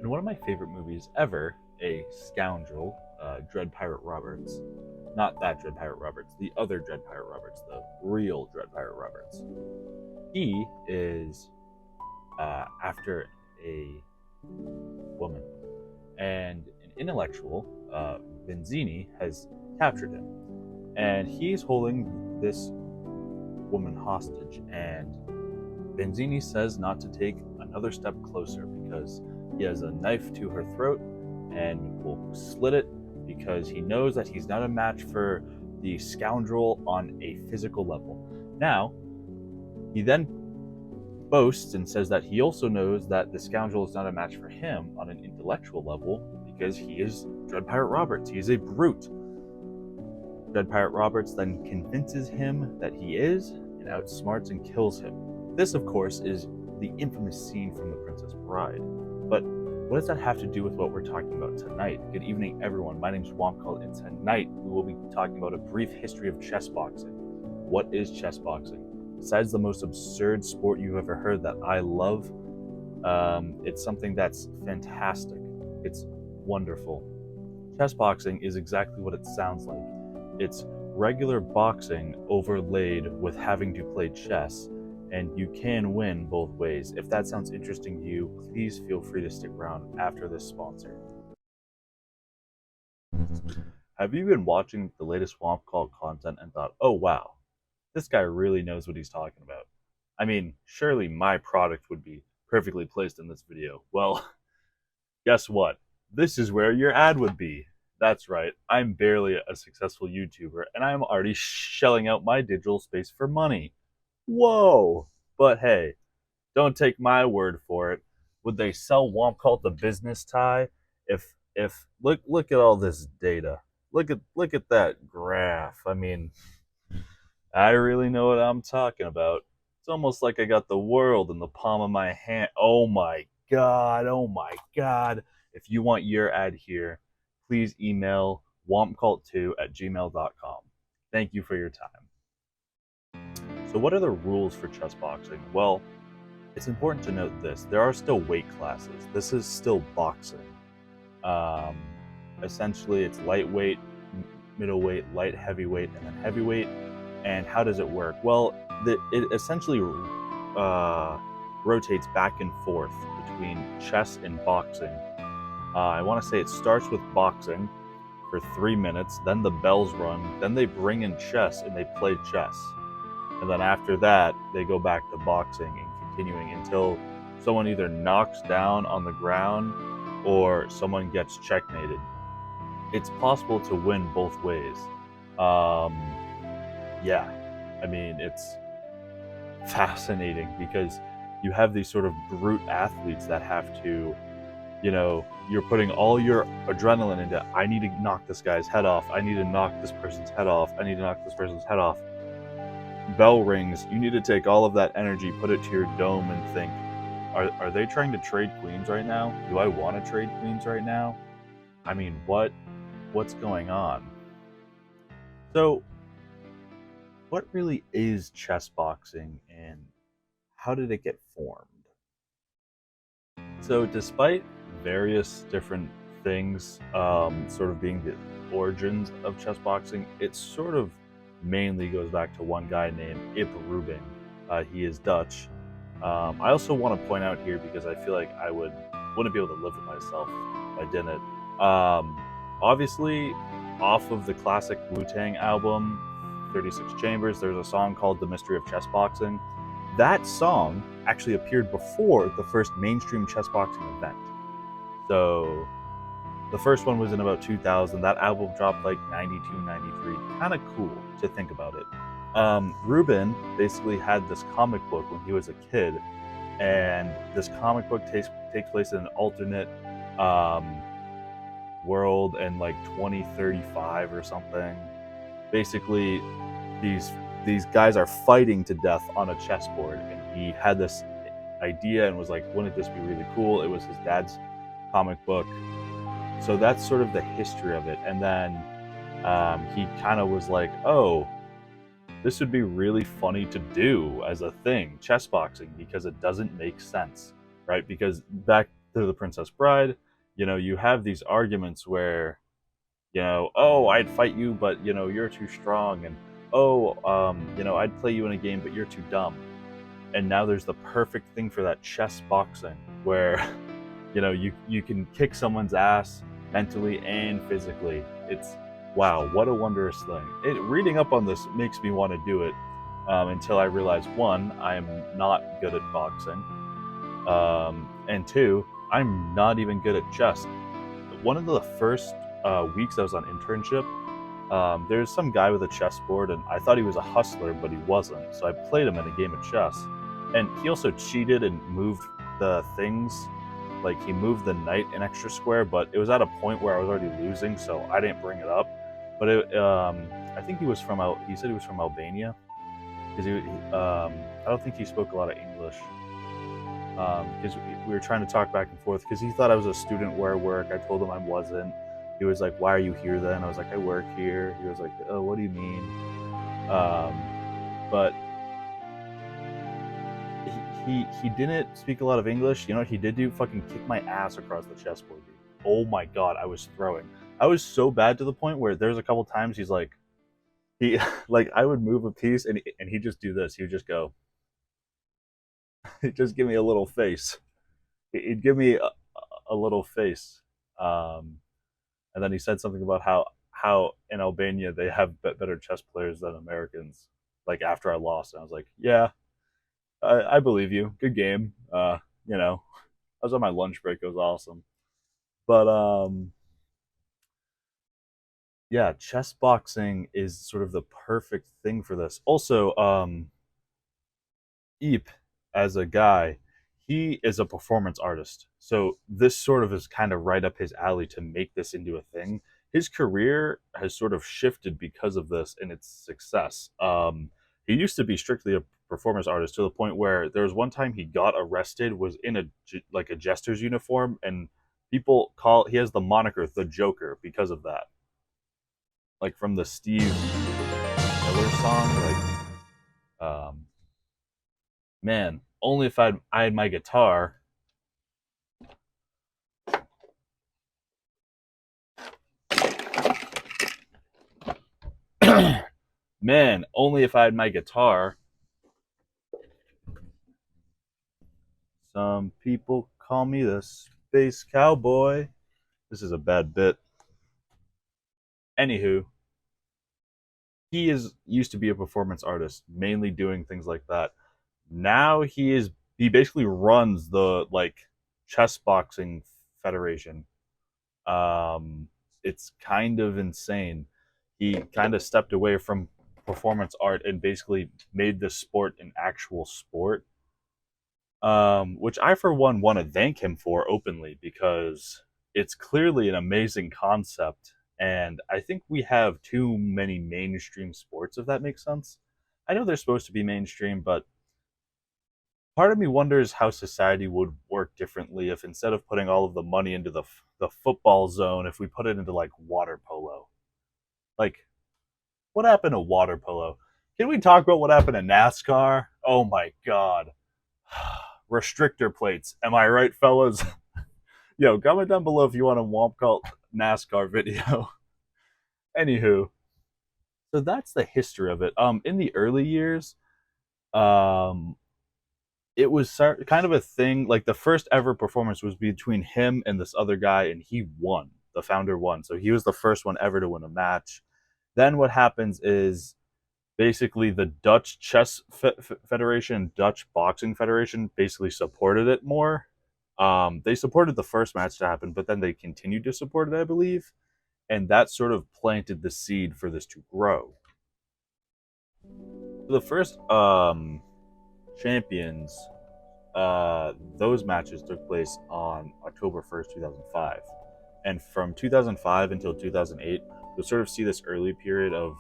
In one of my favorite movies ever, a scoundrel, Dread Pirate Roberts, not that Dread Pirate Roberts, the other Dread Pirate Roberts, the real Dread Pirate Roberts. He is after a woman, and an intellectual, Benzini, has captured him, and he's holding this woman hostage. And Benzini says not to take another step closer because he has a knife to her throat and will slit it because he knows that he's not a match for the scoundrel on a physical level. Now, he then boasts and says that he also knows that the scoundrel is not a match for him on an intellectual level because he is Dread Pirate Roberts. He is a brute. Dread Pirate Roberts then convinces him that he is and outsmarts and kills him. This, of course, is the infamous scene from The Princess Bride. But what does that have to do with what we're talking about tonight? Good evening, everyone. My name is WompCult, and tonight we will be talking about a brief history of chess boxing. What is chess boxing? Besides the most absurd sport you've ever heard that I love, it's something that's fantastic. It's wonderful. Chess boxing is exactly what it sounds like. It's regular boxing overlaid with having to play chess, and you can win both ways. If that sounds interesting to you, please feel free to stick around after this sponsor. Have you been watching the latest WompCult content and thought, oh wow, this guy really knows what he's talking about? I mean, surely my product would be perfectly placed in this video. Well, guess what? This is where your ad would be. That's right, I'm barely a successful YouTuber, and I'm already shelling out my digital space for money. Whoa! But hey, don't take my word for it. Would they sell WompCult the business tie? If look at all this data. Look at that graph. I mean, I really know what I'm talking about. It's almost like I got the world in the palm of my hand. Oh my god, oh my god. If you want your ad here, please email wompcult2@gmail.com. Thank you for your time. So what are the rules for chess boxing? Well, it's important to note this. There are still weight classes. This is still boxing. Essentially, it's lightweight, middleweight, light heavyweight, and then heavyweight. And how does it work? Well, it essentially rotates back and forth between chess and boxing. I want to say it starts with boxing for 3 minutes, then the bells run, then they bring in chess and they play chess. And then after that, they go back to boxing and continuing until someone either knocks down on the ground or someone gets checkmated. It's possible to win both ways. Yeah, I mean, it's fascinating because you have these sort of brute athletes that have to, you're putting all your adrenaline into, I need to knock this guy's head off, I need to knock this person's head off, I need to knock this person's head off. Bell rings, you need to take all of that energy, put it to your dome and think, are they trying to trade queens right now? Do I want to trade queens right now? I mean, what's going on? So, what really is chess boxing and how did it get formed? So despite various different things sort of being the origins of chess boxing, it sort of mainly goes back to one guy named Ip Rubin. He is Dutch. I also want to point out here, because I feel like I wouldn't be able to live with myself if I didn't. Obviously, off of the classic Wu-Tang album, 36 Chambers, there's a song called The Mystery of Chess Boxing. That song actually appeared before the first mainstream chess boxing event. So the first one was in about 2000. That album dropped like 92, 93. Kind of cool to think about it. Rubin basically had this comic book when he was a kid, and this comic book takes place in an alternate world in like 2035 or something. Basically, these guys are fighting to death on a chessboard, and he had this idea and was like, wouldn't this be really cool? It was his dad's comic book. So that's sort of the history of it. And then he kind of was like, oh, this would be really funny to do as a thing, chess boxing, because it doesn't make sense, right? Because back they're the princess bride. You have these arguments where, oh, I'd fight you, but you're too strong, and oh, I'd play you in a game, but you're too dumb. And now there's the perfect thing for that, chess boxing, where you can kick someone's ass mentally and physically. It's wow, what a wondrous thing. Reading up on this makes me want to do it, until I realize, one, I'm not good at boxing, and two, I'm not even good at chess. One of the first weeks I was on internship, there's some guy with a chessboard, and I thought he was a hustler, but he wasn't. So I played him in a game of chess, and he also cheated and moved the things. Like, he moved the knight an extra square, but it was at a point where I was already losing, so I didn't bring it up. But I think he said he was from Albania, because I don't think he spoke a lot of English. Because we were trying to talk back and forth, because he thought I was a student where I work. I told him I wasn't. He was like, "Why are you here then?" I was like, "I work here." He was like, "Oh, what do you mean?" But he didn't speak a lot of English. You know what he did do? Fucking kick my ass across the chessboard, dude. Oh my god, I was throwing. I was so bad to the point where there's a couple times he like, I would move a piece, and he'd just do this. He would just go, he'd just give me a little face. He'd give me a little face. And then he said something about how in Albania they have better chess players than Americans. Like, after I lost, and I was like, yeah, I believe you. Good game. I was on my lunch break. It was awesome. But yeah, chess boxing is sort of the perfect thing for this. Also, Eep, as a guy, he is a performance artist. So this sort of is kind of right up his alley to make this into a thing. His career has sort of shifted because of this and its success. He used to be strictly a performance artist, to the point where there was one time he got arrested, was in a jester's uniform, and he has the moniker the Joker because of that. Like, from the Steve Miller song, man, only if I had my guitar. Man, only if I had my guitar. Some people call me the space cowboy. This is a bad bit. Anywho, used to be a performance artist, mainly doing things like that. Now he basically runs the, like, chess boxing federation. It's kind of insane. He kind of stepped away from performance art and basically made this sport an actual sport, which I, for one, want to thank him for openly, because it's clearly an amazing concept. And I think we have too many mainstream sports, if that makes sense. I know they're supposed to be mainstream, but part of me wonders how society would work differently if, instead of putting all of the money into the football zone, if we put it into, like, water polo. Like, what happened to water polo? Can we talk about what happened to NASCAR? Oh my god. Restrictor plates. Am I right, fellas? Yo, comment down below if you want a WompCult NASCAR video. Anywho, so that's the history of it. In the early years, um, it was kind of a thing. Like, the first ever performance was between him and this other guy, and he won. The founder won, so he was the first one ever to win a match. Then what happens is, basically, the Dutch Chess Federation, Dutch Boxing Federation, basically supported it more. They supported the first match to happen, but then they continued to support it, I believe, and that sort of planted the seed for this to grow. The first champions, those matches took place on October 1st, 2005. And from 2005 until 2008, you'll sort of see this early period of,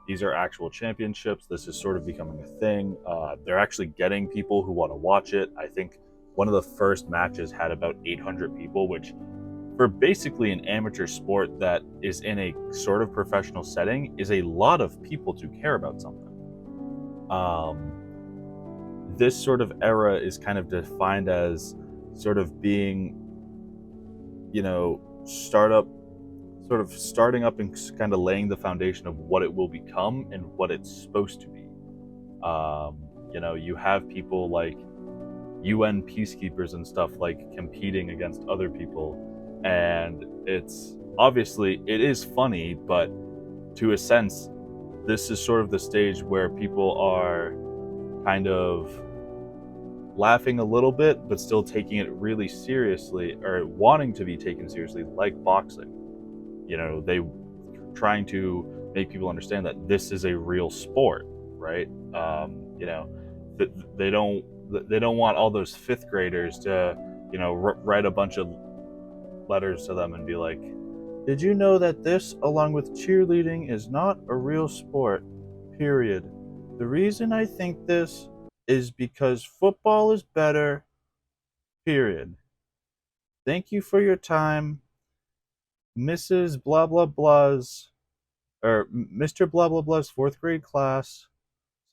these are actual championships. This is sort of becoming a thing. They're actually getting people who want to watch it. I think one of the first matches had about 800 people, which, for basically an amateur sport that is in a sort of professional setting, is a lot of people to care about something. This sort of era is kind of defined as sort of being start up, sort of starting up and kind of laying the foundation of what it will become and what it's supposed to be. Um, you have people like UN peacekeepers and stuff like competing against other people, and it's obviously it is funny, but to a sense, this is sort of the stage where people are kind of laughing a little bit, but still taking it really seriously or wanting to be taken seriously, like boxing. They trying to make people understand that this is a real sport, right? They don't want all those fifth graders to, write a bunch of letters to them and be like, "Did you know that this, along with cheerleading, is not a real sport? Period. The reason I think this is because football is better. Period. Thank you for your time, Mrs. Blah blah blah's or Mr. Blah blah blah's fourth grade class.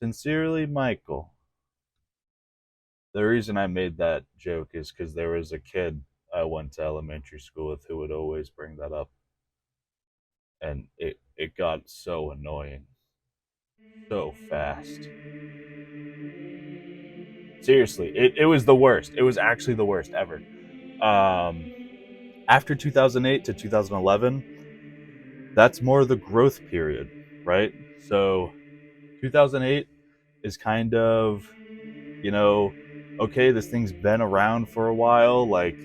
Sincerely, Michael." The reason I made that joke is because there was a kid I went to elementary school with who would always bring that up, and it got so annoying so fast. Seriously, it was the worst. It was actually the worst ever. Um, After 2008 to 2011, that's more the growth period, right? So 2008 is kind of, you know, okay, this thing's been around for a while. Like,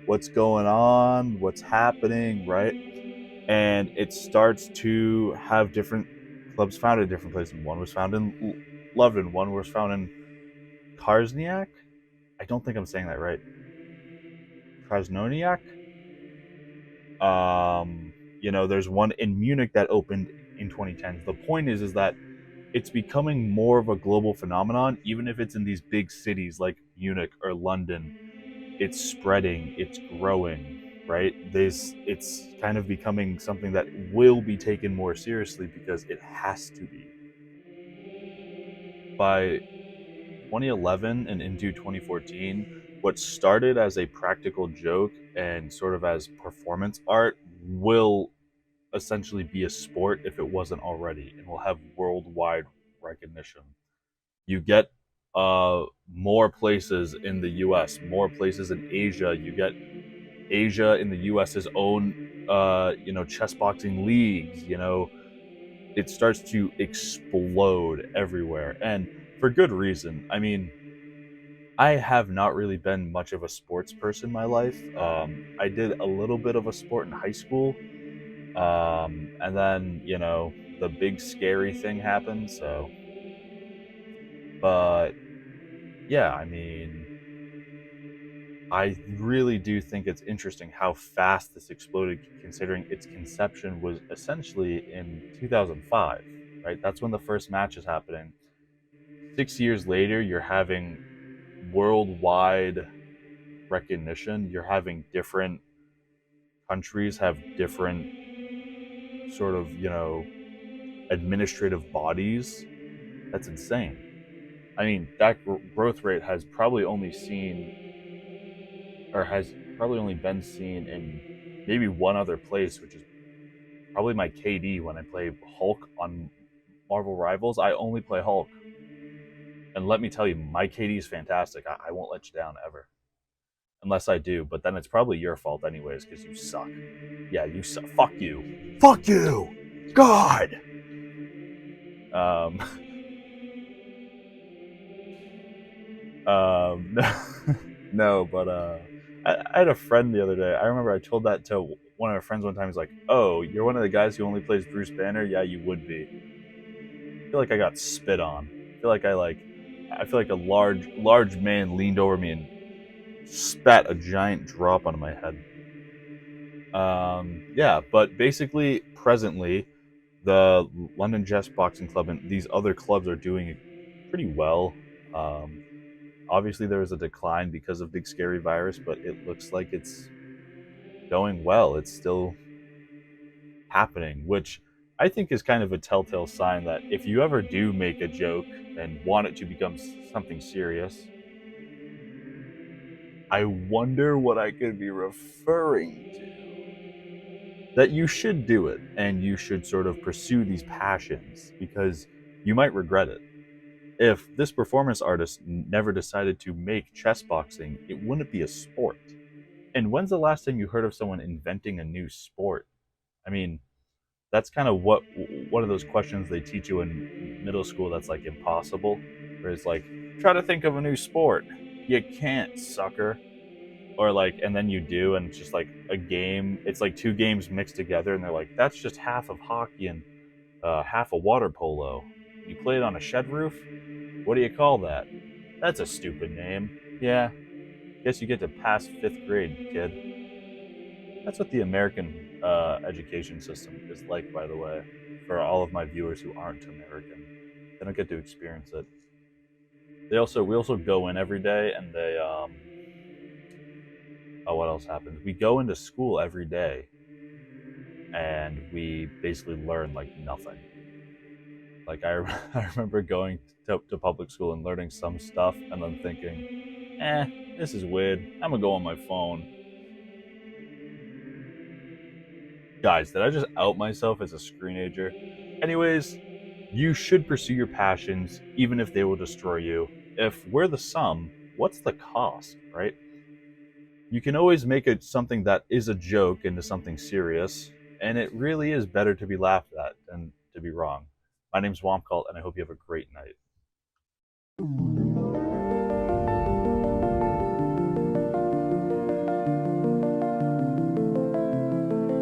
what's going on? What's happening, right? And it starts to have different clubs founded in different places. One was found in London, one was found in Karsniak. I don't think I'm saying that right. Krasnoniak. There's one in Munich that opened in 2010s. The point is that it's becoming more of a global phenomenon, even if it's in these big cities like Munich or London. It's spreading, it's growing, right? It's kind of becoming something that will be taken more seriously because it has to be. By 2011 and into 2014, what started as a practical joke and sort of as performance art will essentially be a sport if it wasn't already, and will have worldwide recognition. You get more places in the US, more places in Asia. You get Asia in the US's own chess boxing leagues. It starts to explode everywhere, and for good reason. I mean, I have not really been much of a sports person in my life. I did a little bit of a sport in high school, and then the big scary thing happened. So, but yeah, I mean, I really do think it's interesting how fast this exploded, considering its conception was essentially in 2005, right? That's when the first match is happening. 6 years later, you're having worldwide recognition. You're having different countries have different sort of, administrative bodies. That's insane. I mean, that growth rate has probably only seen or has probably only been seen in maybe one other place, which is probably my KD when I play Hulk on Marvel Rivals. I only play Hulk. And let me tell you, my KD is fantastic. I won't let you down ever. Unless I do, but then it's probably your fault anyways, because you suck. Yeah, you suck. Fuck you. Fuck you. God. Um, no, but I had a friend the other day. I remember I told that to one of my friends one time. He's like, "Oh, you're one of the guys who only plays Bruce Banner." Yeah, you would be. I feel like I got spit on. I feel like a large man leaned over me and spat a giant drop onto my head. Yeah, but basically, presently, the London Chess Boxing Club and these other clubs are doing it pretty well. Um, Obviously, there was a decline because of Big Scary Virus, but it looks like it's going well. It's still happening, which I think is kind of a telltale sign that if you ever do make a joke and want it to become something serious, I wonder what I could be referring to. That you should do it and you should sort of pursue these passions because you might regret it. If this performance artist never decided to make chess boxing, it wouldn't be a sport. And when's the last time you heard of someone inventing a new sport? I mean, that's kind of what one of those questions they teach you in middle school that's like impossible, where it's like, try to think of a new sport. You can't, sucker. Or like, and then you do, and it's just like a game. It's like two games mixed together, and they're like, that's just half of hockey and half of water polo. You play it on a shed roof? What do you call that? That's a stupid name. Yeah, guess you get to pass fifth grade, kid. That's what the American education system is like, by the way, for all of my viewers who aren't American. They don't get to experience it. We also go in every day, and they oh, what else happens? We go into school every day, and we basically learn like nothing. Like I remember going to public school and learning some stuff, and then thinking, this is weird. I'm gonna go on my phone. Guys, did I just out myself as a screenager? Anyways, you should pursue your passions, even if they will destroy you. If we're the sum, what's the cost, right? You can always make it something that is a joke into something serious, and it really is better to be laughed at than to be wrong. My name's WompCult, and I hope you have a great night.